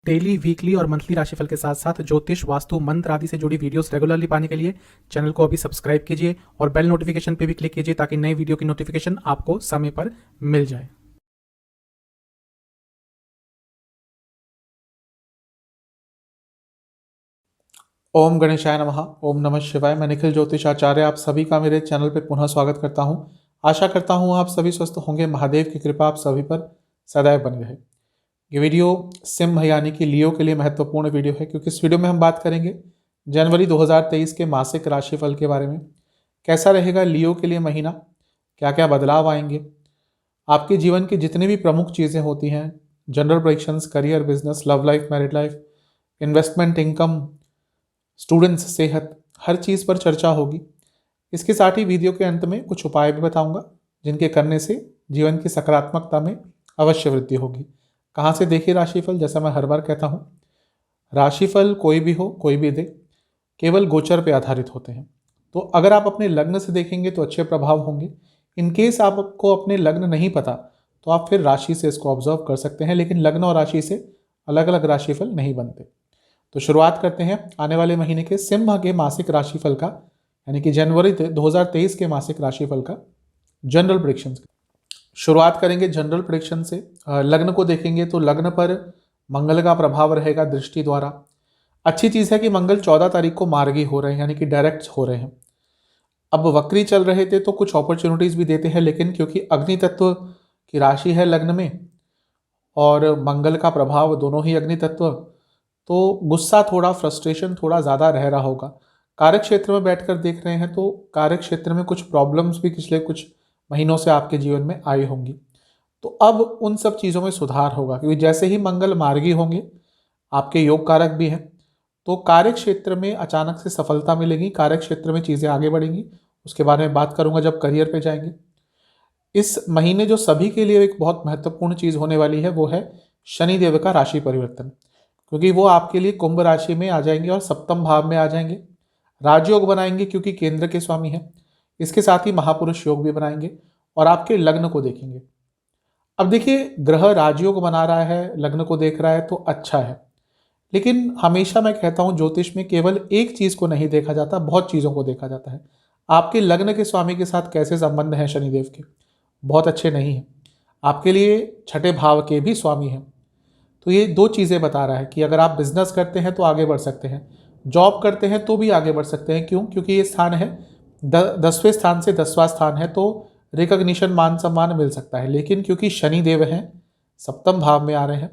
Daily, weekly और monthly राशिफल के साथ साथ ज्योतिष, वास्तु, मंत्र आदि से जुड़ी वीडियोस रेगुलरली पाने के लिए चैनल को अभी सब्सक्राइब कीजिए और बेल नोटिफिकेशन पे भी क्लिक कीजिए ताकि नई वीडियो की नोटिफिकेशन आपको समय पर मिल जाए। ओम गणेशाय नमः। ओम नमः शिवाय। मैं निखिल ज्योतिष आचार्य आप सभी का मेरे चैनल पर पुनः स्वागत करता हूं। आशा करता हूं आप सभी स्वस्थ होंगे। महादेव की कृपा आप सभी पर सदैव बनी रहे। ये वीडियो सिंह यानी कि लियो के लिए महत्वपूर्ण वीडियो है, क्योंकि इस वीडियो में हम बात करेंगे जनवरी 2023 के मासिक राशिफल के बारे में। कैसा रहेगा लियो के लिए महीना, क्या क्या बदलाव आएंगे, आपके जीवन की जितनी भी प्रमुख चीज़ें होती हैं, general predictions, career, business, love life, married life, investment, income, students, सेहत, हर चीज़ पर चर्चा होगी। इसके साथ ही वीडियो के अंत में कुछ उपाय भी बताऊंगा जिनके करने से जीवन की सकारात्मकता में अवश्य वृद्धि होगी। कहाँ से देखिए राशिफल, जैसा मैं हर बार कहता हूँ, राशिफल कोई भी हो, कोई भी दे, केवल गोचर पे आधारित होते हैं। तो अगर आप अपने लग्न से देखेंगे तो अच्छे प्रभाव होंगे। इन केस आपको अपने लग्न नहीं पता तो आप फिर राशि से इसको ऑब्जर्व कर सकते हैं, लेकिन लग्न और राशि से अलग अलग राशिफल नहीं बनते। तो शुरुआत करते हैं आने वाले महीने के सिंह के मासिक राशिफल का, यानी कि जनवरी 2023 के मासिक राशिफल का जनरल प्रेडिक्शन। शुरुआत करेंगे जनरल प्रेडिक्शन से। लग्न को देखेंगे तो लग्न पर मंगल का प्रभाव रहेगा दृष्टि द्वारा। अच्छी चीज़ है कि मंगल 14 तारीख को मार्गी हो रहे हैं, यानी कि डायरेक्ट हो रहे हैं। अब वक्री चल रहे थे तो कुछ अपॉर्चुनिटीज़ भी देते हैं, लेकिन क्योंकि अग्नि तत्व की राशि है लग्न में और मंगल का प्रभाव दोनों ही अग्नि तत्व, तो गुस्सा थोड़ा, फ्रस्ट्रेशन थोड़ा ज़्यादा रह रहा होगा। कार्य क्षेत्र में बैठकर देख रहे हैं तो कार्य क्षेत्र में कुछ प्रॉब्लम्स भी पिछले कुछ महीनों से आपके जीवन में आई होंगी। तो अब उन सब चीज़ों में सुधार होगा, क्योंकि जैसे ही मंगल मार्गी होंगे, आपके योग कारक भी हैं, तो कार्य क्षेत्र में अचानक से सफलता मिलेगी, कार्य क्षेत्र में चीज़ें आगे बढ़ेंगी। उसके बारे में बात करूंगा जब करियर पे जाएंगे। इस महीने जो सभी के लिए एक बहुत महत्वपूर्ण चीज़ होने वाली है वो है शनिदेव का राशि परिवर्तन, क्योंकि वो आपके लिए कुंभ राशि में आ जाएंगे और सप्तम भाव में आ जाएंगे। राजयोग बनाएंगे क्योंकि केंद्र के स्वामी हैं। इसके साथ ही महापुरुष योग भी बनाएंगे और आपके लग्न को देखेंगे। अब देखिए, ग्रह राजयोग बना रहा है, लग्न को देख रहा है तो अच्छा है, लेकिन हमेशा मैं कहता हूं ज्योतिष में केवल एक चीज को नहीं देखा जाता, बहुत चीजों को देखा जाता है। आपके लग्न के स्वामी के साथ कैसे संबंध हैं शनिदेव के, बहुत अच्छे नहीं हैं। आपके लिए छठे भाव के भी स्वामी हैं। तो ये दो चीज़ें बता रहा है कि अगर आप बिजनेस करते हैं तो आगे बढ़ सकते हैं, जॉब करते हैं तो भी आगे बढ़ सकते हैं। क्यों? क्योंकि ये स्थान है 10वें स्थान से 10वां स्थान है, तो रिकॉग्निशन, मान सम्मान मिल सकता है। लेकिन क्योंकि शनि देव हैं, सप्तम भाव में आ रहे हैं,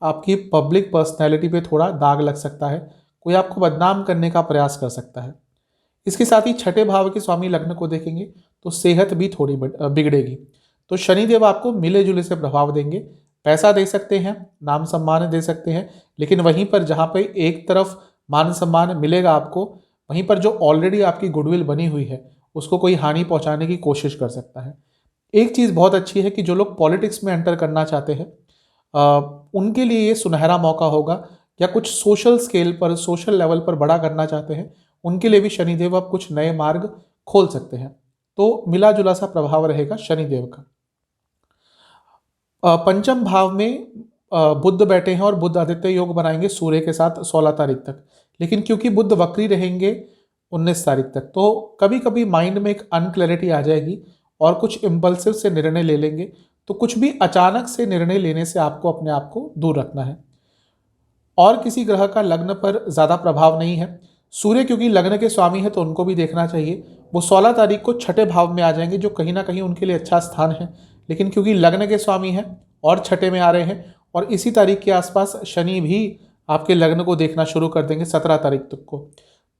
आपकी पब्लिक पर्सनैलिटी पे थोड़ा दाग लग सकता है, कोई आपको बदनाम करने का प्रयास कर सकता है। इसके साथ ही छठे भाव के स्वामी लग्न को देखेंगे तो सेहत भी थोड़ी बिगड़ेगी। तो शनिदेव आपको मिले जुले से प्रभाव देंगे। पैसा दे सकते हैं, नाम सम्मान दे सकते हैं, लेकिन वहीं पर जहाँ पे एक तरफ मान सम्मान मिलेगा आपको, वहीं पर जो ऑलरेडी आपकी गुडविल बनी हुई है उसको कोई हानि पहुंचाने की कोशिश कर सकता है। एक चीज़ बहुत अच्छी है कि जो लोग पॉलिटिक्स में एंटर करना चाहते हैं उनके लिए ये सुनहरा मौका होगा, या कुछ सोशल स्केल पर, सोशल लेवल पर बड़ा करना चाहते हैं उनके लिए भी शनिदेव अब कुछ नए मार्ग खोल सकते हैं। तो मिला जुला सा प्रभाव रहेगा शनिदेव का। पंचम भाव में बुध बैठे हैं और बुध आदित्य योग बनाएंगे सूर्य के साथ 16 तारीख तक। लेकिन क्योंकि बुध वक्री रहेंगे 19 तारीख तक, तो कभी कभी माइंड में एक अनक्लैरिटी आ जाएगी और कुछ इम्पल्सिव से निर्णय ले लेंगे। तो कुछ भी अचानक से निर्णय लेने से आपको अपने आप को दूर रखना है। और किसी ग्रह का लग्न पर ज़्यादा प्रभाव नहीं है। सूर्य क्योंकि लग्न के स्वामी है तो उनको भी देखना चाहिए। वो 16 तारीख को छठे भाव में आ जाएंगे, जो कहीं ना कहीं उनके लिए अच्छा स्थान है। लेकिन क्योंकि लग्न के स्वामी हैं और छठे में आ रहे हैं, और इसी तारीख के आसपास शनि भी आपके लग्न को देखना शुरू कर देंगे 17 तारीख तक को।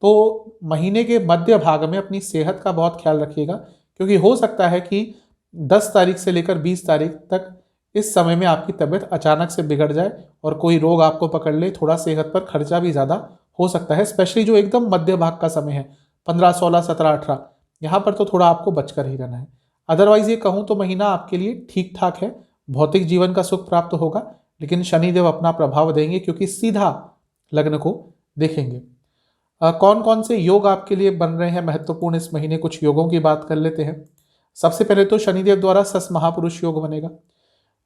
तो महीने के मध्य भाग में अपनी सेहत का बहुत ख्याल रखिएगा, क्योंकि हो सकता है कि 10 तारीख से लेकर 20 तारीख तक इस समय में आपकी तबीयत अचानक से बिगड़ जाए और कोई रोग आपको पकड़ ले। थोड़ा सेहत पर खर्चा भी ज़्यादा हो सकता है, स्पेशली जो एकदम मध्य भाग का समय है 15, 16, 17, 18, यहाँ पर तो थोड़ा आपको बचकर ही रहना है। अदरवाइज ये कहूँ तो महीना आपके लिए ठीक ठाक है, भौतिक जीवन का सुख प्राप्त होगा, लेकिन शनिदेव अपना प्रभाव देंगे क्योंकि सीधा लग्न को देखेंगे। कौन कौन से योग आपके लिए बन रहे हैं महत्वपूर्ण इस महीने, कुछ योगों की बात कर लेते हैं। सबसे पहले तो शनिदेव द्वारा सस महापुरुष योग बनेगा।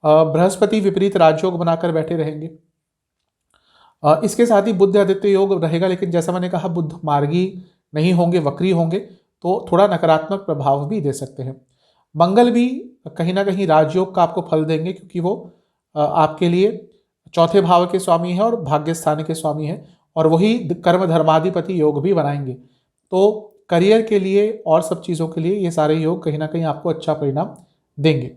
बृहस्पति विपरीत राजयोग बनाकर बैठे रहेंगे। इसके साथ ही बुध आदित्य योग रहेगा, लेकिन जैसा मैंने कहा बुध मार्गी नहीं होंगे, वक्री होंगे, तो थोड़ा नकारात्मक प्रभाव भी दे सकते हैं। मंगल भी कहीं ना कहीं राजयोग का आपको फल देंगे, क्योंकि वो आपके लिए चौथे भाव के स्वामी है और भाग्य स्थान के स्वामी है, और वही कर्म धर्माधिपति योग भी बनाएंगे। तो करियर के लिए और सब चीज़ों के लिए ये सारे योग कहीं ना कहीं आपको अच्छा परिणाम देंगे।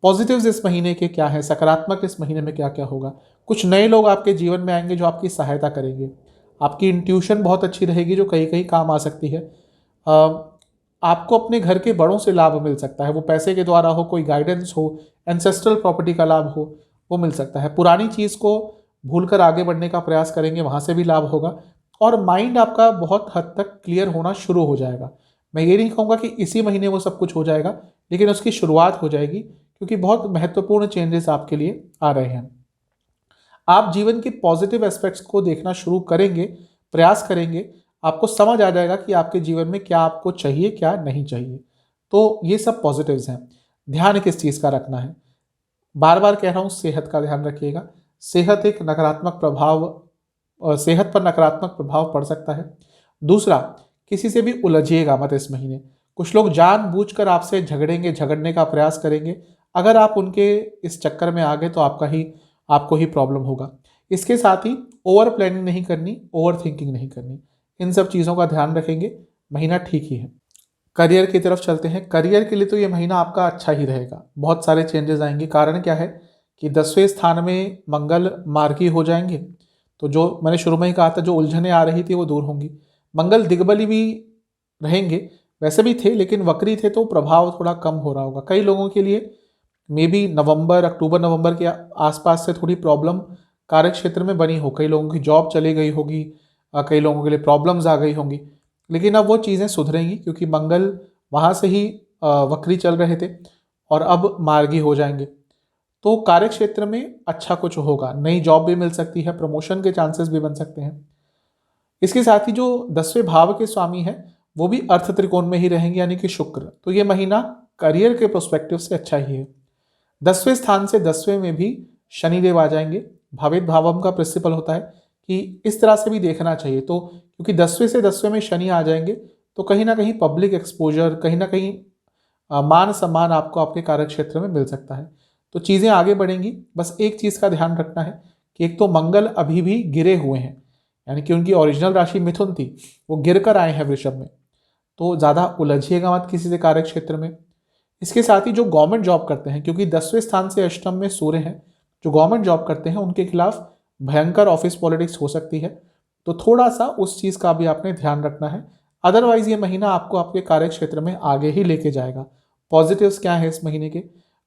पॉजिटिव्स इस महीने के क्या है, सकारात्मक इस महीने में क्या क्या होगा। कुछ नए लोग आपके जीवन में आएंगे जो आपकी सहायता करेंगे। आपकी इंट्यूशन बहुत अच्छी रहेगी जो कहीं कहीं काम आ सकती है। आपको अपने घर के बड़ों से लाभ मिल सकता है, वो पैसे के द्वारा हो, कोई गाइडेंस हो, एंसेस्ट्रल प्रॉपर्टी का लाभ हो, वो मिल सकता है। पुरानी चीज़ को भूलकर आगे बढ़ने का प्रयास करेंगे, वहाँ से भी लाभ होगा। और माइंड आपका बहुत हद तक क्लियर होना शुरू हो जाएगा। मैं ये नहीं कहूँगा कि इसी महीने वो सब कुछ हो जाएगा, लेकिन उसकी शुरुआत हो जाएगी, क्योंकि बहुत महत्वपूर्ण चेंजेस आपके लिए आ रहे हैं। आप जीवन के पॉजिटिव एस्पेक्ट्स को देखना शुरू करेंगे, प्रयास करेंगे, आपको समझ आ जाएगा कि आपके जीवन में क्या आपको चाहिए, क्या नहीं चाहिए। तो ये सब पॉजिटिव्स हैं। ध्यान किस चीज़ का रखना है, बार बार कह रहा हूँ, सेहत का ध्यान रखिएगा। सेहत एक नकारात्मक प्रभाव, सेहत पर नकारात्मक प्रभाव पड़ सकता है। दूसरा, किसी से भी उलझिएगा मत इस महीने। कुछ लोग जानबूझकर आपसे झगड़ने का प्रयास करेंगे। अगर आप उनके इस चक्कर में आ गए तो आपको ही प्रॉब्लम होगा। इसके साथ ही ओवर प्लानिंग नहीं करनी, ओवर थिंकिंग नहीं करनी, इन सब चीज़ों का ध्यान रखेंगे, महीना ठीक ही है। करियर की तरफ चलते हैं। करियर के लिए तो ये महीना आपका अच्छा ही रहेगा, बहुत सारे चेंजेस आएंगे। कारण क्या है कि 10वें स्थान में मंगल मार्गी हो जाएंगे, तो जो मैंने शुरू में ही कहा था, जो उलझने आ रही थी वो दूर होंगी। मंगल दिग्बली भी रहेंगे, वैसे भी थे लेकिन वक्री थे, तो प्रभाव थोड़ा कम हो रहा होगा। कई लोगों के लिए मे बी अक्टूबर नवंबर के आसपास से थोड़ी प्रॉब्लम कार्य क्षेत्र में बनी हो। कई लोगों की जॉब चली गई होगी, कई लोगों के लिए प्रॉब्लम्स आ गई होंगी, लेकिन अब वो चीज़ें सुधरेंगी, क्योंकि मंगल वहाँ से ही वक्री चल रहे थे और अब मार्गी हो जाएंगे। तो कार्य क्षेत्र में अच्छा कुछ होगा, नई जॉब भी मिल सकती है, प्रमोशन के चांसेस भी बन सकते हैं। इसके साथ ही जो 10वें भाव के स्वामी हैं वो भी अर्थ त्रिकोण में ही रहेंगे, यानी कि शुक्र। तो ये महीना करियर के प्रोस्पेक्टिव से अच्छा ही है। 10वें स्थान से 10वें में भी शनिदेव आ जाएंगे। भावित भावम का प्रिंसिपल होता है कि इस तरह से भी देखना चाहिए। तो क्योंकि 10वें से 10वें में शनि आ जाएंगे, तो कहीं ना कहीं पब्लिक एक्सपोजर, कहीं ना कहीं मान सम्मान आपको आपके कार्य क्षेत्र में मिल सकता है। तो चीज़ें आगे बढ़ेंगी। बस एक चीज़ का ध्यान रखना है कि एक तो मंगल अभी भी गिरे हुए हैं, यानी कि उनकी ओरिजिनल राशि मिथुन थी, वो गिर कर आए हैं वृषभ में। तो ज़्यादा उलझिएगा मत किसी से कार्य क्षेत्र में। इसके साथ ही जो गवर्नमेंट जॉब करते हैं, क्योंकि 10वें स्थान से अष्टम में सूर्य हैं, जो गवर्नमेंट जॉब करते हैं उनके खिलाफ भयंकर ऑफिस पॉलिटिक्स हो सकती है। तो थोड़ा सा उस चीज़ का भी आपने ध्यान रखना है। अदरवाइज ये महीना आपको आपके कार्य क्षेत्र में आगे ही लेके जाएगा। पॉजिटिव्स क्या है इस महीने के,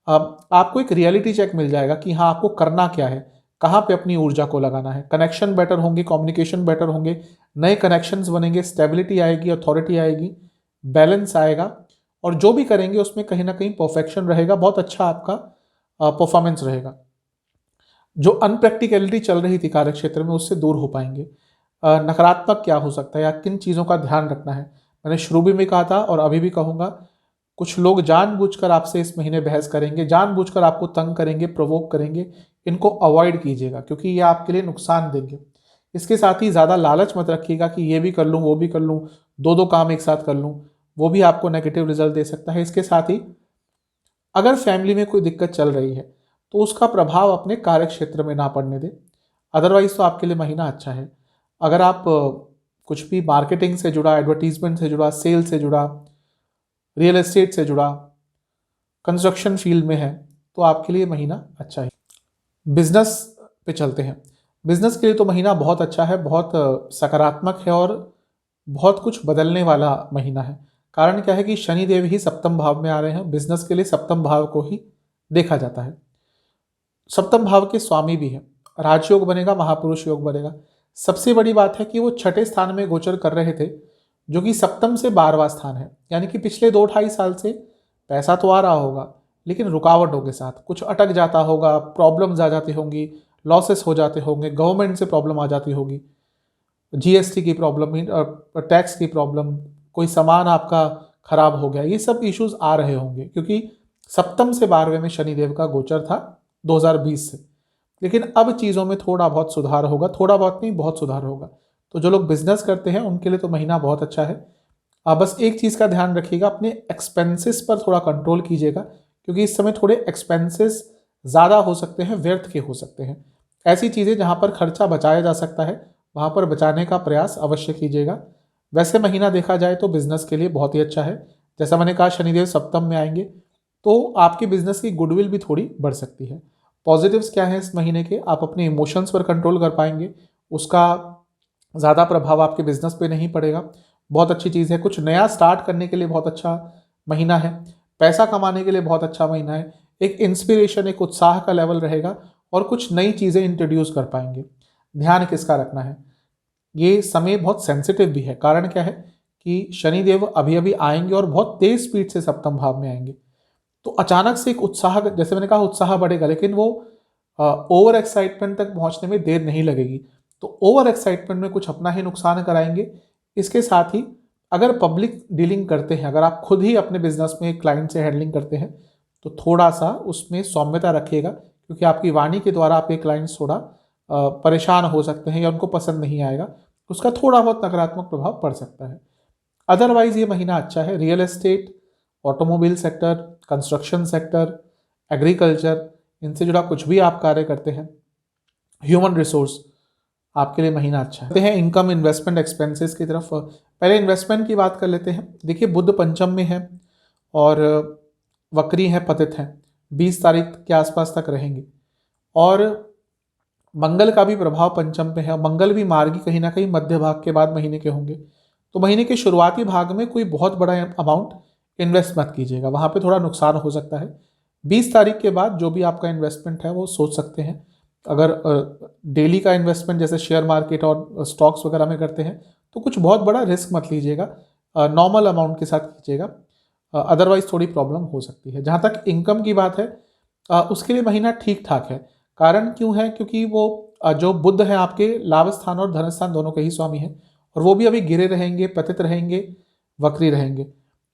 अब आपको एक रियलिटी चेक मिल जाएगा कि हाँ आपको करना क्या है, कहाँ पे अपनी ऊर्जा को लगाना है। कनेक्शन बेटर होंगे, कम्युनिकेशन बेटर होंगे, नए कनेक्शंस बनेंगे, स्टेबिलिटी आएगी, अथॉरिटी आएगी, बैलेंस आएगा, और जो भी करेंगे उसमें कहीं ना कहीं परफेक्शन रहेगा। बहुत अच्छा आपका परफॉर्मेंस रहेगा। जो अनप्रैक्टिकलिटी चल रही थी कार्य क्षेत्र में उससे दूर हो पाएंगे। नकारात्मक क्या हो सकता है या किन चीज़ों का ध्यान रखना है, मैंने शुरू में कहा था और अभी भी कहूँगा। कुछ लोग जानबूझकर आपसे इस महीने बहस करेंगे, जानबूझकर आपको तंग करेंगे, प्रोवोक करेंगे। इनको अवॉइड कीजिएगा, क्योंकि ये आपके लिए नुकसान देंगे। इसके साथ ही ज़्यादा लालच मत रखिएगा कि ये भी कर लूँ, वो भी कर लूँ, दो काम एक साथ कर लूँ, वो भी आपको नेगेटिव रिजल्ट दे सकता है। इसके साथ ही अगर फैमिली में कोई दिक्कत चल रही है तो उसका प्रभाव अपने कार्य क्षेत्र में ना पड़ने दे। अदरवाइज तो आपके लिए महीना अच्छा है। अगर आप कुछ भी मार्केटिंग से जुड़ा, एडवर्टीजमेंट से जुड़ा, सेल से जुड़ा, रियल एस्टेट से जुड़ा, कंस्ट्रक्शन फील्ड में है, तो आपके लिए महीना अच्छा है। बिजनेस पे चलते हैं। बिजनेस के लिए तो महीना बहुत अच्छा है, बहुत सकारात्मक है और बहुत कुछ बदलने वाला महीना है। कारण क्या है कि शनिदेव ही सप्तम भाव में आ रहे हैं। बिजनेस के लिए सप्तम भाव को ही देखा जाता है। सप्तम भाव के स्वामी भी है, राजयोग बनेगा, महापुरुष योग बनेगा। सबसे बड़ी बात है कि वो छठे स्थान में गोचर कर रहे थे, जो कि सप्तम से 12वां स्थान है। यानी कि पिछले 2-2.5 साल से पैसा तो आ रहा होगा, लेकिन रुकावटों के साथ कुछ अटक जाता होगा, प्रॉब्लम्स आ जाती होंगी, लॉसेस हो जाते होंगे, गवर्नमेंट से प्रॉब्लम आ जाती होगी, जीएसटी की प्रॉब्लम, टैक्स की प्रॉब्लम, कोई सामान आपका खराब हो गया, ये सब इश्यूज आ रहे होंगे, क्योंकि सप्तम से 12वें में शनिदेव का गोचर था 2020 से। लेकिन अब चीज़ों में थोड़ा बहुत सुधार होगा, थोड़ा बहुत नहीं बहुत सुधार होगा। तो जो लोग बिजनेस करते हैं उनके लिए तो महीना बहुत अच्छा है। बस एक चीज़ का ध्यान रखिएगा, अपने एक्सपेंसेस पर थोड़ा कंट्रोल कीजिएगा, क्योंकि इस समय थोड़े एक्सपेंसेस ज़्यादा हो सकते हैं, व्यर्थ के हो सकते हैं। ऐसी चीज़ें जहाँ पर खर्चा बचाया जा सकता है वहाँ पर बचाने का प्रयास अवश्य कीजिएगा। वैसे महीना देखा जाए तो बिजनेस के लिए बहुत ही अच्छा है। जैसा मैंने कहा, शनिदेव सप्तम में आएंगे तो आपके बिजनेस की गुडविल भी थोड़ी बढ़ सकती है। पॉजिटिव्स क्या है इस महीने के, आप अपने इमोशंस पर कंट्रोल कर पाएंगे, उसका ज़्यादा प्रभाव आपके बिजनेस पे नहीं पड़ेगा। बहुत अच्छी चीज़ है। कुछ नया स्टार्ट करने के लिए बहुत अच्छा महीना है। पैसा कमाने के लिए बहुत अच्छा महीना है। एक इंस्पिरेशन, एक उत्साह का लेवल रहेगा और कुछ नई चीज़ें इंट्रोड्यूस कर पाएंगे। ध्यान किसका रखना है, ये समय बहुत सेंसिटिव भी है। कारण क्या है कि शनिदेव अभी अभी आएंगे और बहुत तेज स्पीड से सप्तम भाव में आएंगे, तो अचानक से एक उत्साह, जैसे मैंने कहा उत्साह बढ़ेगा, लेकिन वो ओवर एक्साइटमेंट तक पहुंचने में देर नहीं लगेगी। तो ओवर एक्साइटमेंट में कुछ अपना ही नुकसान कराएंगे। इसके साथ ही अगर पब्लिक डीलिंग करते हैं, अगर आप खुद ही अपने बिजनेस में क्लाइंट से हैंडलिंग करते हैं तो थोड़ा सा उसमें सौम्यता रखिएगा, क्योंकि आपकी वाणी के द्वारा आपके क्लाइंट्स थोड़ा परेशान हो सकते हैं या उनको पसंद नहीं आएगा, तो उसका थोड़ा बहुत नकारात्मक प्रभाव पड़ सकता है। अदरवाइज ये महीना अच्छा है। Real estate, automobile sector, construction sector, agriculture, इनसे जुड़ा कुछ भी आप कार्य करते हैं, ह्यूमन रिसोर्स, आपके लिए महीना अच्छा है। हैं इनकम, इन्वेस्टमेंट, एक्सपेंसेस की तरफ। पहले इन्वेस्टमेंट की बात कर लेते हैं। देखिए, बुध पंचम में है और वक्री हैं, पतित हैं, 20 तारीख के आसपास तक रहेंगे। और मंगल का भी प्रभाव पंचम पे है। मंगल भी मार्गी कहीं ना कहीं मध्य भाग के बाद महीने के होंगे। तो महीने के शुरुआती भाग में कोई बहुत बड़ा अमाउंट इन्वेस्ट मत कीजिएगा, वहाँ पे थोड़ा नुकसान हो सकता है। 20 तारीख के बाद जो भी आपका इन्वेस्टमेंट है वो सोच सकते हैं। अगर डेली का इन्वेस्टमेंट जैसे शेयर मार्केट और स्टॉक्स वगैरह में करते हैं तो कुछ बहुत बड़ा रिस्क मत लीजिएगा, नॉर्मल अमाउंट के साथ कीजिएगा, अदरवाइज थोड़ी प्रॉब्लम हो सकती है। जहाँ तक इनकम की बात है, उसके लिए महीना ठीक ठाक है। कारण क्यों है, क्योंकि वो जो बुध है आपके लाभ स्थान और धन स्थान दोनों के ही स्वामी हैं, और वो भी अभी गिरे रहेंगे, पतित रहेंगे, वक्री रहेंगे।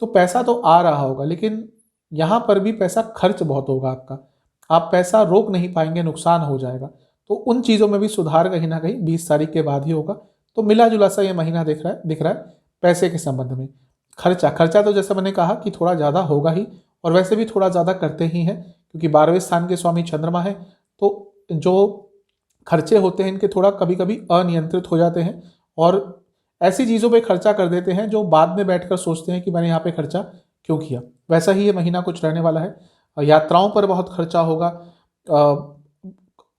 तो पैसा तो आ रहा होगा, लेकिन यहाँ पर भी पैसा खर्च बहुत होगा आपका, आप पैसा रोक नहीं पाएंगे, नुकसान हो जाएगा। तो उन चीज़ों में भी सुधार कहीं ना कहीं 20 तारीख के बाद ही होगा। तो मिला जुला सा ये महीना दिख रहा है पैसे के संबंध में। खर्चा तो जैसे मैंने कहा कि थोड़ा ज़्यादा होगा ही, और वैसे भी थोड़ा ज़्यादा करते ही हैं, क्योंकि 12वें स्थान के स्वामी चंद्रमा है। तो जो खर्चे होते हैं इनके थोड़ा कभी कभी अनियंत्रित हो जाते हैं, और ऐसी चीज़ों पे खर्चा कर देते हैं जो बाद में बैठकर सोचते हैं कि मैंने यहाँ पे खर्चा क्यों किया। वैसा ही ये महीना कुछ रहने वाला है। यात्राओं पर बहुत खर्चा होगा,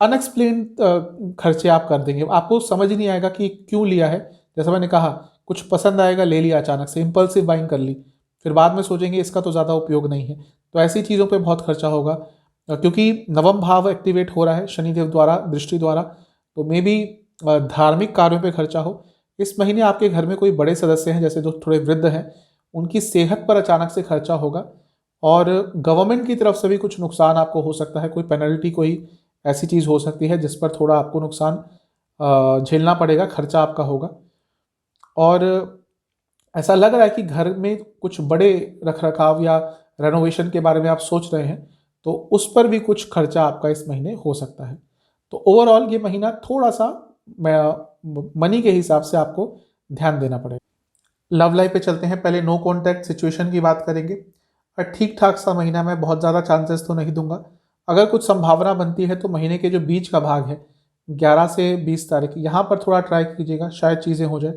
अनएक्सप्लेन खर्चे आप कर देंगे, आपको समझ नहीं आएगा कि क्यों लिया है। जैसा मैंने कहा, कुछ पसंद आएगा, ले लिया, अचानक से इम्पल्सिव बाइंग कर ली, फिर बाद में सोचेंगे इसका तो ज़्यादा उपयोग नहीं है। तो ऐसी चीज़ों पे बहुत खर्चा होगा, क्योंकि नवम भाव एक्टिवेट हो रहा है शनिदेव द्वारा, दृष्टि द्वारा। तो मे भी धार्मिक कार्यों पे खर्चा हो। इस महीने आपके घर में कोई बड़े सदस्य हैं, जैसे जो थोड़े वृद्ध हैं, उनकी सेहत पर अचानक से खर्चा होगा। और गवर्नमेंट की तरफ से भी कुछ नुकसान आपको हो सकता है, कोई पेनल्टी, कोई ऐसी चीज़ हो सकती है जिस पर थोड़ा आपको नुकसान झेलना पड़ेगा, खर्चा आपका होगा। और ऐसा लग रहा है कि घर में कुछ बड़े रख रखाव या रेनोवेशन के बारे में आप सोच रहे हैं, तो उस पर भी कुछ खर्चा आपका इस महीने हो सकता है। तो ओवरऑल ये महीना थोड़ा सा मनी के हिसाब से आपको ध्यान देना पड़ेगा। लव लाइफ पे चलते हैं। पहले नो कॉन्टैक्ट सिचुएशन की बात करेंगे। और ठीक ठाक सा महीना, मैं बहुत ज़्यादा चांसेस तो नहीं दूंगा। अगर कुछ संभावना बनती है तो महीने के जो बीच का भाग है 11 से 20 तारीख, यहाँ पर थोड़ा ट्राई कीजिएगा, शायद चीज़ें हो जाए।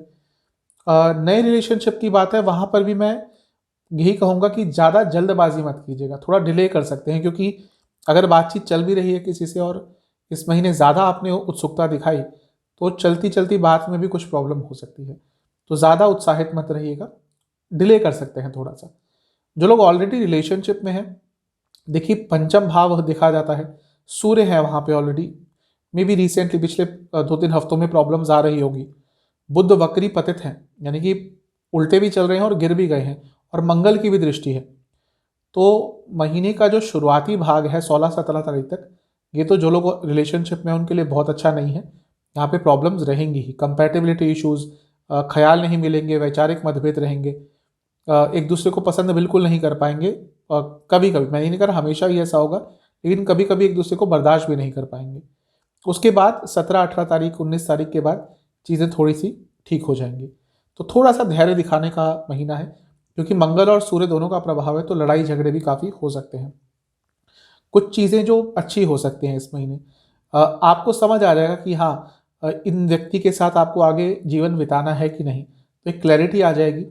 नए रिलेशनशिप की बात है, वहाँ पर भी मैं यही कहूँगा कि ज़्यादा जल्दबाजी मत कीजिएगा, थोड़ा डिले कर सकते हैं, क्योंकि अगर बातचीत चल भी रही है किसी से और इस महीने ज़्यादा आपने उत्सुकता दिखाई तो चलती चलती बात में भी कुछ प्रॉब्लम हो सकती है। तो ज़्यादा उत्साहित मत रहिएगा, डिले कर सकते हैं थोड़ा सा। जो लोग ऑलरेडी रिलेशनशिप में हैं, देखिए पंचम भाव देखा जाता है, सूर्य है वहाँ पे ऑलरेडी। मे बी रिसेंटली पिछले 2-3 हफ्तों में प्रॉब्लम्स आ रही होगी। बुध वक्री पतित हैं, यानी कि उल्टे भी चल रहे हैं और गिर भी गए हैं, और मंगल की भी दृष्टि है। तो महीने का जो शुरुआती भाग है 16-17 तारीख तक, ये तो जो लोग रिलेशनशिप में उनके लिए बहुत अच्छा नहीं है। यहाँ पे प्रॉब्लम्स रहेंगी ही, कंपैटिबिलिटी इश्यूज, ख्याल नहीं मिलेंगे, वैचारिक मतभेद रहेंगे, एक दूसरे को पसंद बिल्कुल नहीं कर पाएंगे। कभी कभी, मैं नहीं कह रहा हमेशा ही ऐसा होगा, लेकिन कभी कभी एक दूसरे को बर्दाश्त भी नहीं कर पाएंगे। उसके बाद 17-18 तारीख 19 तारीख के बाद चीज़ें थोड़ी सी ठीक हो जाएंगी। तो थोड़ा सा धैर्य दिखाने का महीना है, क्योंकि मंगल और सूर्य दोनों का प्रभाव है, तो लड़ाई झगड़े भी काफ़ी हो सकते हैं। कुछ चीज़ें जो अच्छी हो सकती हैं इस महीने, आपको समझ आ जाएगा कि हाँ, इन व्यक्ति के साथ आपको आगे जीवन बिताना है कि नहीं, तो एक क्लैरिटी आ जाएगी।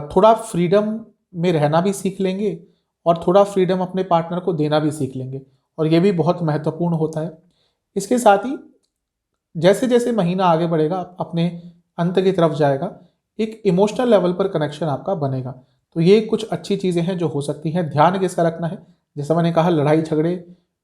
थोड़ा फ्रीडम में रहना भी सीख लेंगे और थोड़ा फ्रीडम अपने पार्टनर को देना भी सीख लेंगे, और ये भी बहुत महत्वपूर्ण होता है। इसके साथ ही जैसे जैसे महीना आगे बढ़ेगा, अपने अंत की तरफ जाएगा, एक इमोशनल लेवल पर कनेक्शन आपका बनेगा। तो ये कुछ अच्छी चीज़ें हैं जो हो सकती हैं। ध्यान किसका रखना है, जैसा मैंने कहा, लड़ाई झगड़े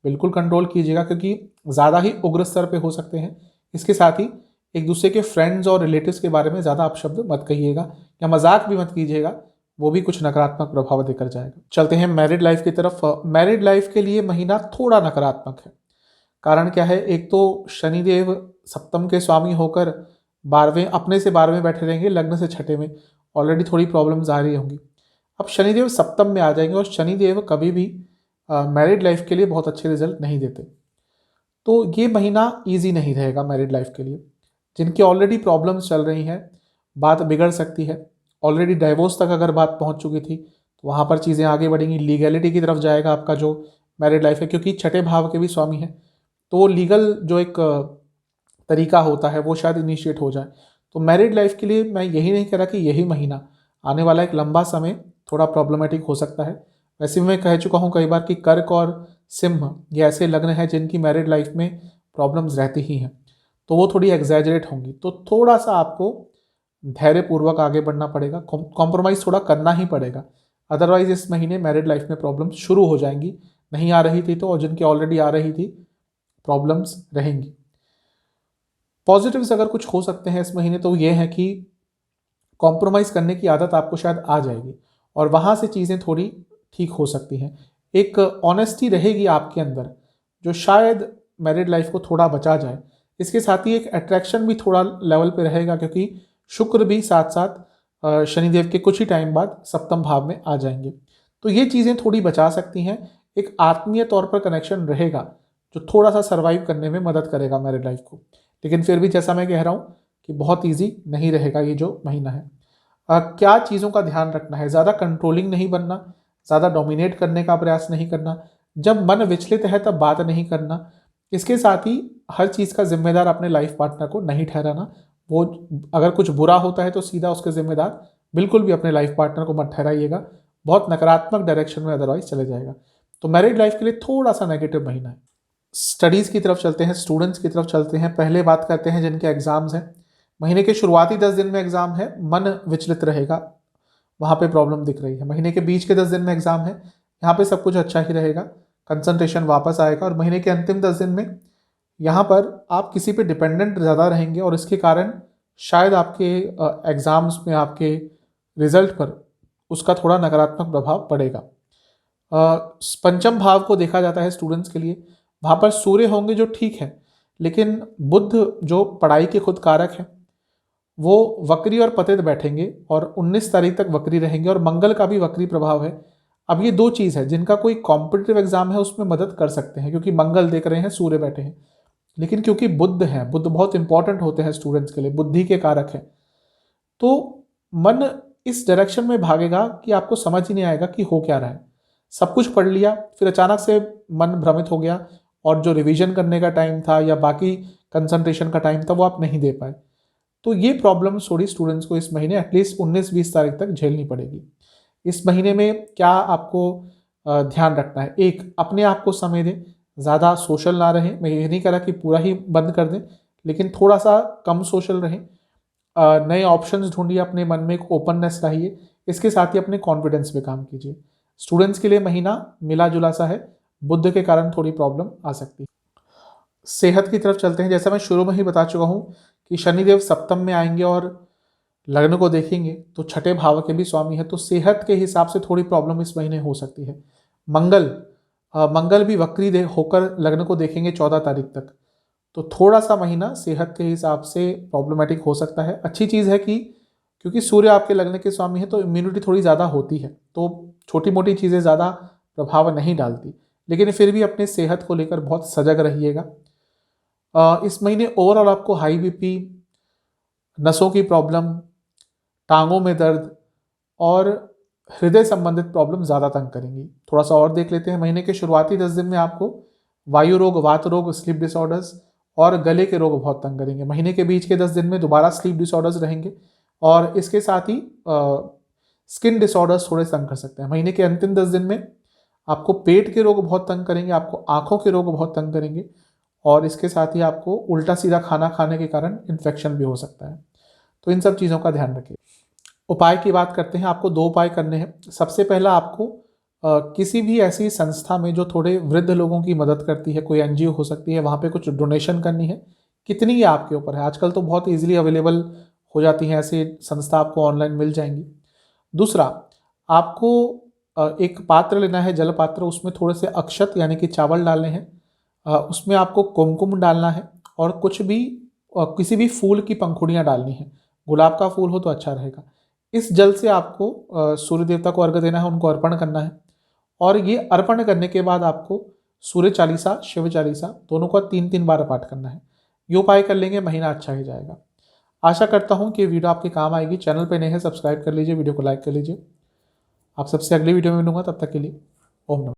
बिल्कुल कंट्रोल कीजिएगा, क्योंकि ज़्यादा ही उग्र स्तर पे हो सकते हैं। इसके साथ ही एक दूसरे के फ्रेंड्स और रिलेटिव्स के बारे में ज़्यादा अपशब्द मत कहिएगा या मजाक भी मत कीजिएगा, वो भी कुछ नकारात्मक प्रभाव देकर जाएगा। चलते हैं मैरिड लाइफ की तरफ। मैरिड लाइफ के लिए महीना थोड़ा नकारात्मक है। कारण क्या है, एक तो शनिदेव सप्तम के स्वामी होकर 12वें, अपने से 12वें बैठे रहेंगे, लग्न से छठे में, ऑलरेडी थोड़ी प्रॉब्लम्स आ रही होंगी। अब शनिदेव सप्तम में आ जाएंगे, और शनिदेव कभी भी मैरिड लाइफ के लिए बहुत अच्छे रिजल्ट नहीं देते। तो ये महीना ईजी नहीं रहेगा मैरिड लाइफ के लिए। जिनकी ऑलरेडी प्रॉब्लम्स चल रही हैं, बात बिगड़ सकती है। ऑलरेडी डाइवोर्स तक अगर बात पहुंच चुकी थी, तो वहाँ पर चीज़ें आगे बढ़ेंगी, लीगैलिटी की तरफ जाएगा आपका जो मैरिड लाइफ है, क्योंकि छठे भाव के भी स्वामी हैं, तो लीगल जो एक तरीका होता है वो शायद इनिशिएट हो जाए। तो मैरिड लाइफ के लिए मैं यही नहीं कह रहा कि यही महीना, आने वाला एक लंबा समय थोड़ा प्रॉब्लमेटिक हो सकता है। वैसे भी मैं कह चुका हूँ कई बार कि कर्क और सिंह ये ऐसे लग्न हैं जिनकी मैरिड लाइफ में प्रॉब्लम्स रहती ही हैं, तो वो थोड़ी एग्जैजरेट होंगी। तो थोड़ा सा आपको धैर्यपूर्वक आगे बढ़ना पड़ेगा, कॉम्प्रोमाइज़ थोड़ा करना ही पड़ेगा। अदरवाइज इस महीने मैरिड लाइफ में प्रॉब्लम्स शुरू हो जाएंगी, नहीं आ रही थी तो, और जिनकी ऑलरेडी आ रही थी प्रॉब्लम्स रहेंगी। पॉजिटिव्स अगर कुछ हो सकते हैं इस महीने, तो ये है कि कॉम्प्रोमाइज़ करने की आदत आपको शायद आ जाएगी, और वहाँ से चीज़ें थोड़ी ठीक हो सकती हैं। एक ऑनेस्टी रहेगी आपके अंदर, जो शायद मैरिड लाइफ को थोड़ा बचा जाए। इसके साथ ही एक अट्रैक्शन भी थोड़ा लेवल पे रहेगा, क्योंकि शुक्र भी साथ साथ शनिदेव के कुछ ही टाइम बाद सप्तम भाव में आ जाएंगे, तो ये चीज़ें थोड़ी बचा सकती हैं। एक आत्मीय तौर पर कनेक्शन रहेगा, जो थोड़ा सा सर्वाइव करने में मदद करेगा मैरिड लाइफ को। लेकिन फिर भी जैसा मैं कह रहा हूँ कि बहुत ईजी नहीं रहेगा ये जो महीना है। क्या चीज़ों का ध्यान रखना है, ज़्यादा कंट्रोलिंग नहीं बनना, ज़्यादा डोमिनेट करने का प्रयास नहीं करना, जब मन विचलित है तब बात नहीं करना। इसके साथ ही हर चीज़ का जिम्मेदार अपने लाइफ पार्टनर को नहीं ठहराना। वो अगर कुछ बुरा होता है तो सीधा उसके जिम्मेदार बिल्कुल भी अपने लाइफ पार्टनर को मत ठहराइएगा, बहुत नकारात्मक डायरेक्शन में अदरवाइज चले जाएगा। तो मैरिड लाइफ के लिए थोड़ा सा नेगेटिव महीना है। स्टडीज़ की तरफ चलते हैं, स्टूडेंट्स की तरफ चलते हैं। पहले बात करते हैं जिनके एग्ज़ाम्स हैं। महीने के शुरुआती 10 दिन में एग्ज़ाम है, मन विचलित रहेगा, वहाँ पे प्रॉब्लम दिख रही है। महीने के बीच के 10 दिन में एग्ज़ाम है, यहाँ पे सब कुछ अच्छा ही रहेगा, कंसंट्रेशन वापस आएगा। और महीने के अंतिम 10 दिन में यहाँ पर आप किसी पे डिपेंडेंट ज़्यादा रहेंगे, और इसके कारण शायद आपके एग्ज़ाम्स में, आपके रिजल्ट पर उसका थोड़ा नकारात्मक प्रभाव पड़ेगा। पंचम भाव को देखा जाता है स्टूडेंट्स के लिए, वहाँ पर सूर्य होंगे जो ठीक है, लेकिन बुध जो पढ़ाई के खुद कारक है, वो वक्री और पतित बैठेंगे और 19 तारीख तक वक्री रहेंगे, और मंगल का भी वक्री प्रभाव है। अब ये दो चीज़ है जिनका कोई कॉम्पिटिटिव एग्जाम है उसमें मदद कर सकते हैं, क्योंकि मंगल देख रहे हैं, सूर्य बैठे हैं। लेकिन क्योंकि बुध है, बुध बहुत इंपॉर्टेंट होते हैं स्टूडेंट्स के लिए, बुद्धि के कारक है, तो मन इस डायरेक्शन में भागेगा कि आपको समझ ही नहीं आएगा कि हो क्या रहा है। सब कुछ पढ़ लिया, फिर अचानक से मन भ्रमित हो गया, और जो रिवीजन करने का टाइम था या बाकी कंसंट्रेशन का टाइम था वो आप नहीं दे पाए। तो ये प्रॉब्लम थोड़ी स्टूडेंट्स को इस महीने एटलीस्ट 19-20 तारीख तक झेलनी पड़ेगी। इस महीने में क्या आपको ध्यान रखना है, एक अपने आप को समय दें, ज़्यादा सोशल ना रहें। मैं ये नहीं कह रहा कि पूरा ही बंद कर दें, लेकिन थोड़ा सा कम सोशल रहें। नए ऑप्शंस ढूंढिए, अपने मन में एक ओपननेस लाइए। इसके साथ ही अपने कॉन्फिडेंस पे काम कीजिए। स्टूडेंट्स के लिए महीना मिला जुला सा है, बुध के कारण थोड़ी प्रॉब्लम आ सकती है। सेहत की तरफ चलते हैं। जैसा मैं शुरू में ही बता चुका हूँ कि शनिदेव सप्तम में आएंगे और लग्न को देखेंगे, तो छठे भाव के भी स्वामी है, तो सेहत के हिसाब से थोड़ी प्रॉब्लम इस महीने हो सकती है। मंगल भी वक्री होकर लग्न को देखेंगे 14 तारीख तक, तो थोड़ा सा महीना सेहत के हिसाब से प्रॉब्लमेटिक हो सकता है। अच्छी चीज़ है कि क्योंकि सूर्य आपके लग्न के स्वामी है, तो इम्यूनिटी थोड़ी ज़्यादा होती है, तो छोटी मोटी चीज़ें ज़्यादा प्रभाव नहीं डालती। लेकिन फिर भी अपने सेहत को लेकर बहुत सजग रहिएगा। इस महीने ओवरऑल आपको हाई बीपी, नसों की प्रॉब्लम, टांगों में दर्द और हृदय संबंधित प्रॉब्लम ज़्यादा तंग करेंगी। थोड़ा सा और देख लेते हैं। महीने के शुरुआती 10 दिन में आपको वायु रोग, वात रोग, स्लीप डिसऑर्डर्स और गले के रोग बहुत तंग करेंगे। महीने के बीच के 10 दिन में दोबारा स्लीप डिसऑर्डर्स रहेंगे और इसके साथ ही स्किन डिसऑर्डर्स थोड़े तंग कर सकते हैं। महीने के अंतिम 10 दिन में आपको पेट के रोग बहुत तंग करेंगे, आपको आंखों के रोग बहुत तंग करेंगे और इसके साथ ही आपको उल्टा सीधा खाना खाने के कारण इन्फेक्शन भी हो सकता है। तो इन सब चीज़ों का ध्यान रखिए। उपाय की बात करते हैं। आपको 2 उपाय करने हैं। सबसे पहला, आपको किसी भी ऐसी संस्था में जो थोड़े वृद्ध लोगों की मदद करती है, कोई एनजीओ हो सकती है, वहाँ पे कुछ डोनेशन करनी है। कितनी ये आपके ऊपर है। आजकल तो बहुत ईजिली अवेलेबल हो जाती हैं ऐसी संस्था, आपको ऑनलाइन मिल जाएंगी। दूसरा, आपको एक पात्र लेना है, जल पात्र, उसमें थोड़े से अक्षत यानी कि चावल डालने हैं। उसमें आपको कुमकुम डालना है और कुछ भी किसी भी फूल की पंखुड़ियाँ डालनी है। गुलाब का फूल हो तो अच्छा रहेगा। इस जल से आपको सूर्य देवता को अर्घ्य देना है, उनको अर्पण करना है और ये अर्पण करने के बाद आपको सूर्य चालीसा, शिव चालीसा दोनों का 3-3 बार पाठ करना है। ये उपाय कर लेंगे, महीना अच्छा ही जाएगा। आशा करता हूँ कि वीडियो आपके काम आएगी। चैनल पे नए हैं, सब्सक्राइब कर लीजिए, वीडियो को लाइक कर लीजिए। आप सबसे अगली वीडियो में मिलूंगा, तब तक के लिए ओम नमः।